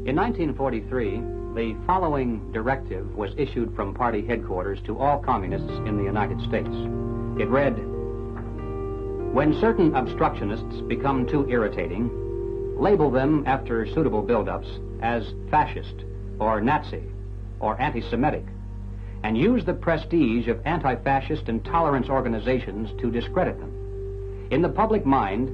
In 1943, the following directive was issued from party headquarters to all communists in the United States. It read, "When certain obstructionists become too irritating, label them after suitable build-ups as fascist or Nazi or anti-Semitic, and use the prestige of anti-fascist and tolerance organizations to discredit them. In the public mind,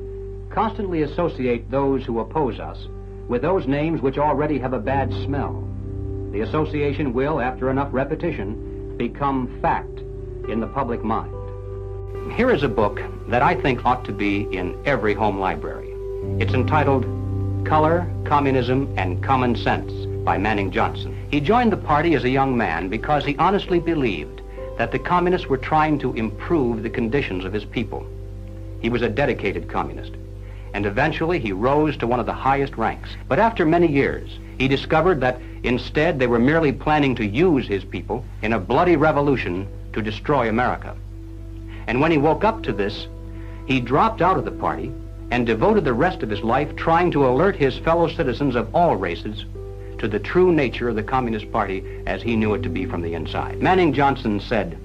constantly associate those who oppose us with those names which already have a bad smell. The association will, after enough repetition, become fact in the public mind." Here is a book that I think ought to be in every home library. It's entitled Color, Communism, and Common Sense by Manning Johnson. He joined the party as a young man because he honestly believed that the communists were trying to improve the conditions of his people. He was a dedicated communist, and eventually he rose to one of the highest ranks. But after many years, he discovered that instead they were merely planning to use his people in a bloody revolution to destroy America. And when he woke up to this, he dropped out of the party and devoted the rest of his life trying to alert his fellow citizens of all races to the true nature of the Communist Party as he knew it to be from the inside. Manning Johnson said,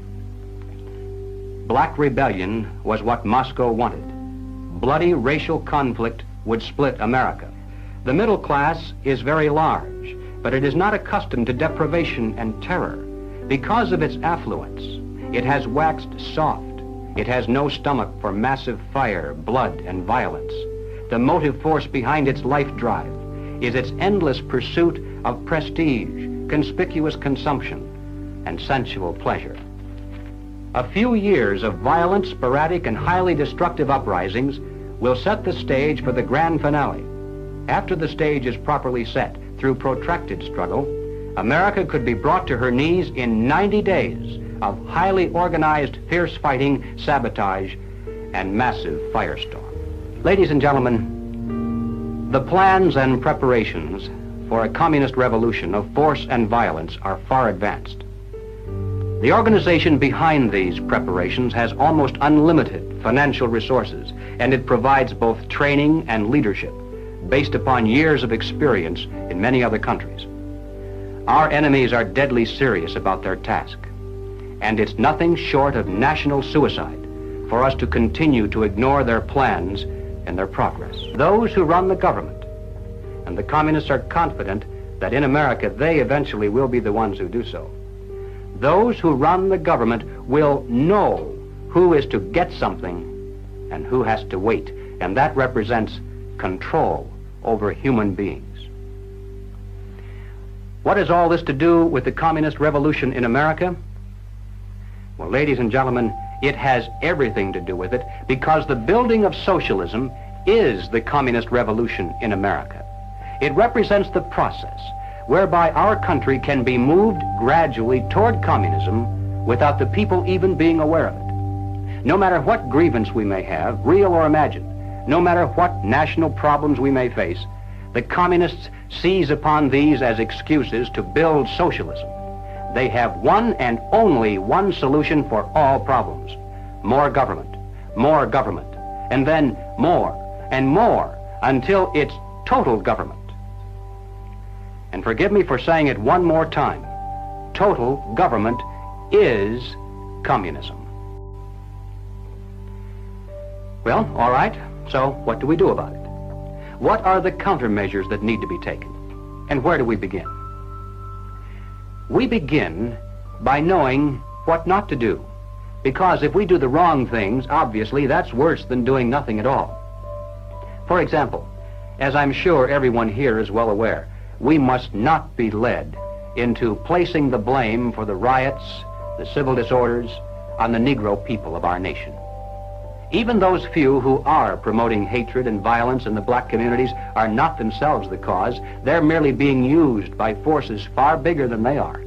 "Black rebellion was what Moscow wanted. Bloody racial conflict would split America. The middle class is very large, but it is not accustomed to deprivation and terror. Because of its affluence, it has waxed soft. It has no stomach for massive fire, blood, and violence. The motive force behind its life drive is its endless pursuit of prestige, conspicuous consumption, and sensual pleasure." A few years of violent, sporadic, and highly destructive uprisings will set the stage for the grand finale. After the stage is properly set through protracted struggle, America could be brought to her knees in 90 days of highly organized, fierce fighting, sabotage, and massive firestorm. Ladies and gentlemen, the plans and preparations for a communist revolution of force and violence are far advanced. The organization behind these preparations has almost unlimited financial resources, and it provides both training and leadership based upon years of experience in many other countries. Our enemies are deadly serious about their task, and it's nothing short of national suicide for us to continue to ignore their plans and their progress. Those who run the government, and the communists are confident that in America they eventually will be the ones who do so. Those who run the government will know who is to get something and who has to wait, and that represents control over human beings. What has all this to do with the communist revolution in America? Well, ladies and gentlemen, it has everything to do with it, because the building of socialism is the communist revolution in America. It represents the process whereby our country can be moved gradually toward communism without the people even being aware of it. No matter what grievance we may have, real or imagined, no matter what national problems we may face, the communists seize upon these as excuses to build socialism. They have one and only one solution for all problems: more government, and then more and more until it's total government. And forgive me for saying it one more time, total government is communism. Well, all right, so what do we do about it? What are the countermeasures that need to be taken? And where do we begin? We begin by knowing what not to do, because if we do the wrong things, obviously that's worse than doing nothing at all. For example, as I'm sure everyone here is well aware, we must not be led into placing the blame for the riots, the civil disorders, on the Negro people of our nation. Even those few who are promoting hatred and violence in the black communities are not themselves the cause. They're merely being used by forces far bigger than they are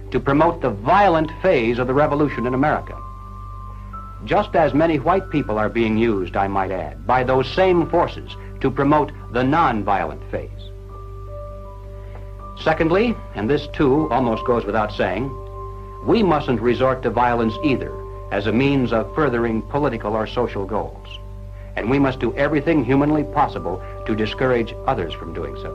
to promote the violent phase of the revolution in America. Just as many white people are being used, I might add, by those same forces to promote the non-violent phase. Secondly, and this too almost goes without saying, we mustn't resort to violence either as a means of furthering political or social goals. And we must do everything humanly possible to discourage others from doing so.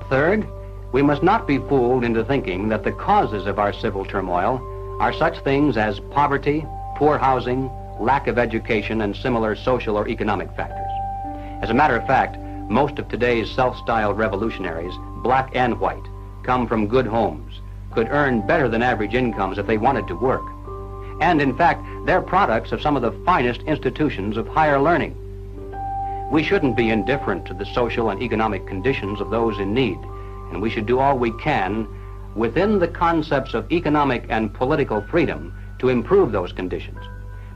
Third, we must not be fooled into thinking that the causes of our civil turmoil are such things as poverty, poor housing, lack of education, and similar social or economic factors. As a matter of fact, most of today's self-styled revolutionaries, black and white, come from good homes, could earn better than average incomes if they wanted to work. And in fact, they're products of some of the finest institutions of higher learning. We shouldn't be indifferent to the social and economic conditions of those in need, and we should do all we can within the concepts of economic and political freedom to improve those conditions.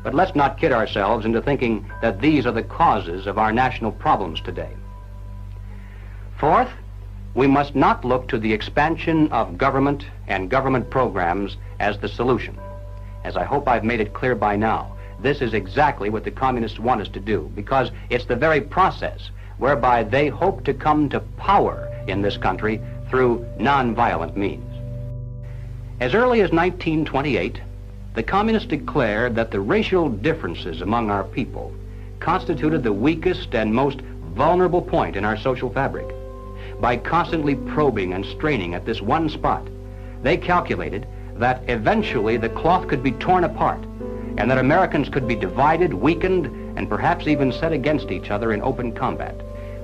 But let's not kid ourselves into thinking that these are the causes of our national problems today. Fourth, we must not look to the expansion of government and government programs as the solution. As I hope I've made it clear by now, this is exactly what the communists want us to do, because it's the very process whereby they hope to come to power in this country through nonviolent means. As early as 1928, the communists declared that the racial differences among our people constituted the weakest and most vulnerable point in our social fabric. By constantly probing and straining at this one spot, they calculated that eventually the cloth could be torn apart and that Americans could be divided, weakened, and perhaps even set against each other in open combat.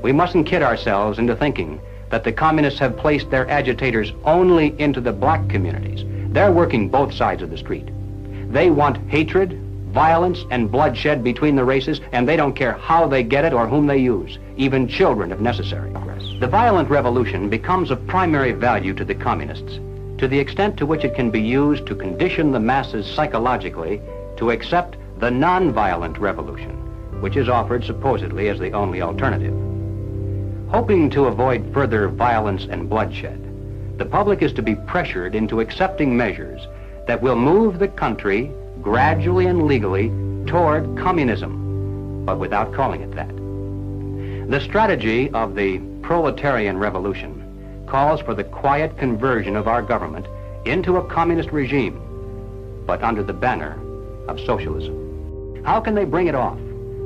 We mustn't kid ourselves into thinking that the communists have placed their agitators only into the black communities. They're working both sides of the street. They want hatred, violence, and bloodshed between the races, and they don't care how they get it or whom they use, even children if necessary. The violent revolution becomes of primary value to the communists to the extent to which it can be used to condition the masses psychologically to accept the nonviolent revolution, which is offered supposedly as the only alternative. Hoping to avoid further violence and bloodshed, the public is to be pressured into accepting measures that will move the country gradually and legally toward communism, but without calling it that. The strategy of the proletarian revolution calls for the quiet conversion of our government into a communist regime, but under the banner of socialism. How can they bring it off,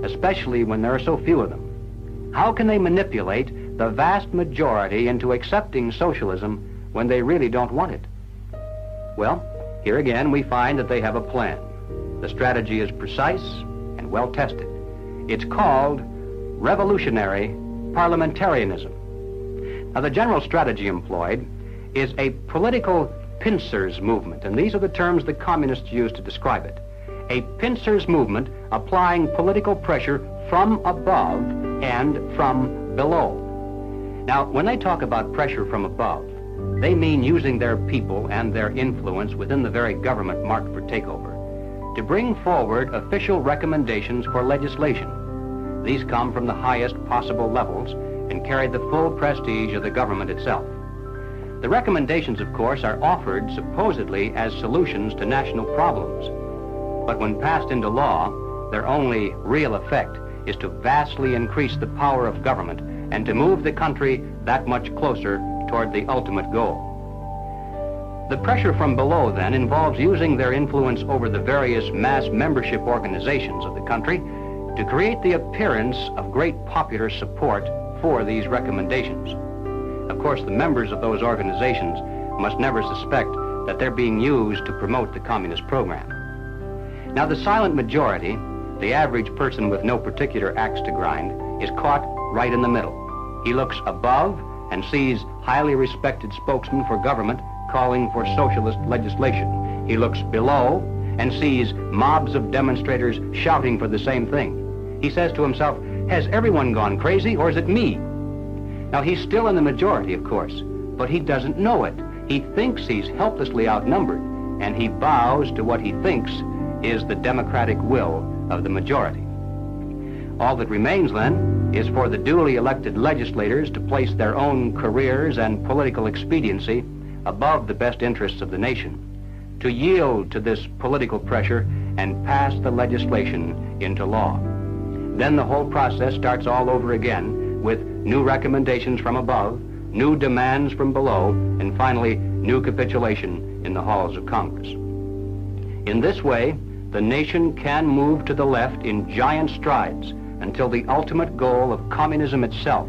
especially when there are so few of them? How can they manipulate the vast majority into accepting socialism when they really don't want it? Well, here again we find that they have a plan. The strategy is precise and well tested. It's called revolutionary parliamentarism. Now, the general strategy employed is a political pincers movement, and these are the terms the communists use to describe it. A pincers movement applying political pressure from above and from below. Now, when they talk about pressure from above, they mean using their people and their influence within the very government marked for takeover to bring forward official recommendations for legislation. These come from the highest possible levels and carry the full prestige of the government itself. The recommendations, of course, are offered supposedly as solutions to national problems, but when passed into law, their only real effect is to vastly increase the power of government and to move the country that much closer toward the ultimate goal. The pressure from below, then, involves using their influence over the various mass membership organizations of the country to create the appearance of great popular support for these recommendations. Of course, the members of those organizations must never suspect that they're being used to promote the communist program. Now, the silent majority, the average person with no particular axe to grind, is caught right in the middle. He looks above and sees highly respected spokesmen for government calling for socialist legislation. He looks below and sees mobs of demonstrators shouting for the same thing. He says to himself, has everyone gone crazy, or is it me? Now, he's still in the majority, of course, but he doesn't know it. He thinks he's helplessly outnumbered, and he bows to what he thinks is the democratic will of the majority. All that remains, then, is for the duly elected legislators to place their own careers and political expediency above the best interests of the nation, to yield to this political pressure and pass the legislation into law. Then the whole process starts all over again with new recommendations from above, new demands from below, and finally, new capitulation in the halls of Congress. In this way, the nation can move to the left in giant strides until the ultimate goal of communism itself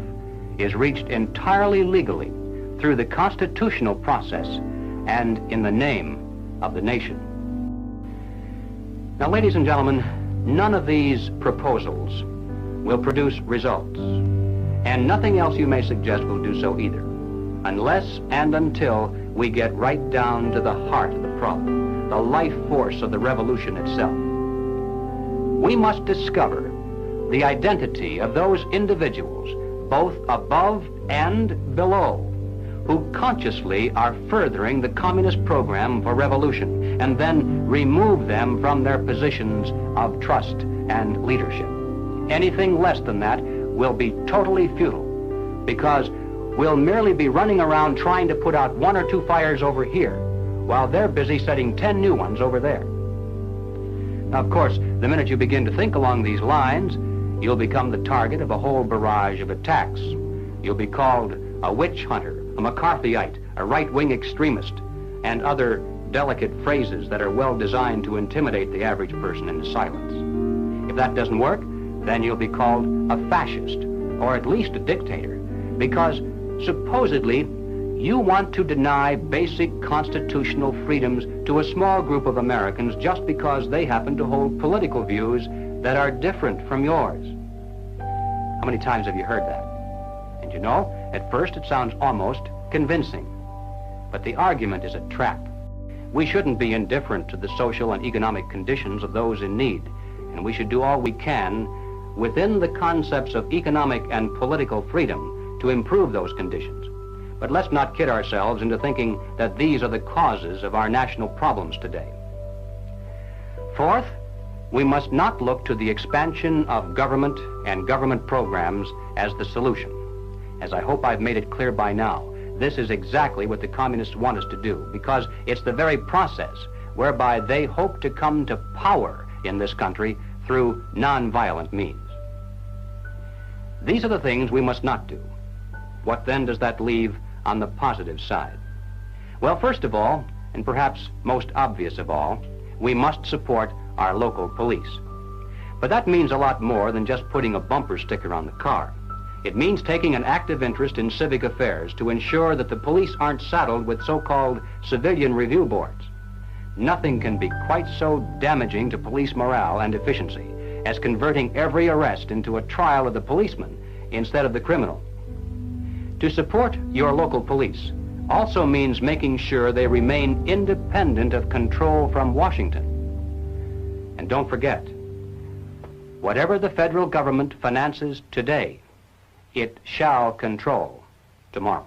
is reached entirely legally through the constitutional process and in the name of the nation. Now, ladies and gentlemen, none of these proposals will produce results, and nothing else you may suggest will do so either, unless and until we get right down to the heart of the problem, the life force of the revolution itself. We must discover the identity of those individuals, both above and below, who consciously are furthering the communist program for revolution, and then remove them from their positions of trust and leadership. Anything less than that will be totally futile, because we'll merely be running around trying to put out 1 or 2 fires over here, while they're busy setting 10 new ones over there. Now, of course, the minute you begin to think along these lines, you'll become the target of a whole barrage of attacks. You'll be called a witch hunter, a McCarthyite, a right-wing extremist, and other delicate phrases that are well designed to intimidate the average person into silence. If that doesn't work, then you'll be called a fascist, or at least a dictator, because supposedly you want to deny basic constitutional freedoms to a small group of Americans just because they happen to hold political views that are different from yours. How many times have you heard that? And you know, at first it sounds almost convincing, but the argument is a trap. We shouldn't be indifferent to the social and economic conditions of those in need, and we should do all we can within the concepts of economic and political freedom to improve those conditions. But let's not kid ourselves into thinking that these are the causes of our national problems today. Fourth, we must not look to the expansion of government and government programs as the solution. As I hope I've made it clear by now, this is exactly what the communists want us to do, because it's the very process whereby they hope to come to power in this country through nonviolent means. These are the things we must not do. What then does that leave on the positive side? Well, first of all, and perhaps most obvious of all, we must support our local police. But that means a lot more than just putting a bumper sticker on the car. It means taking an active interest in civic affairs to ensure that the police aren't saddled with so-called civilian review boards. Nothing can be quite so damaging to police morale and efficiency as converting every arrest into a trial of the policeman instead of the criminal. To support your local police also means making sure they remain independent of control from Washington. And don't forget, whatever the federal government finances today, it shall control tomorrow.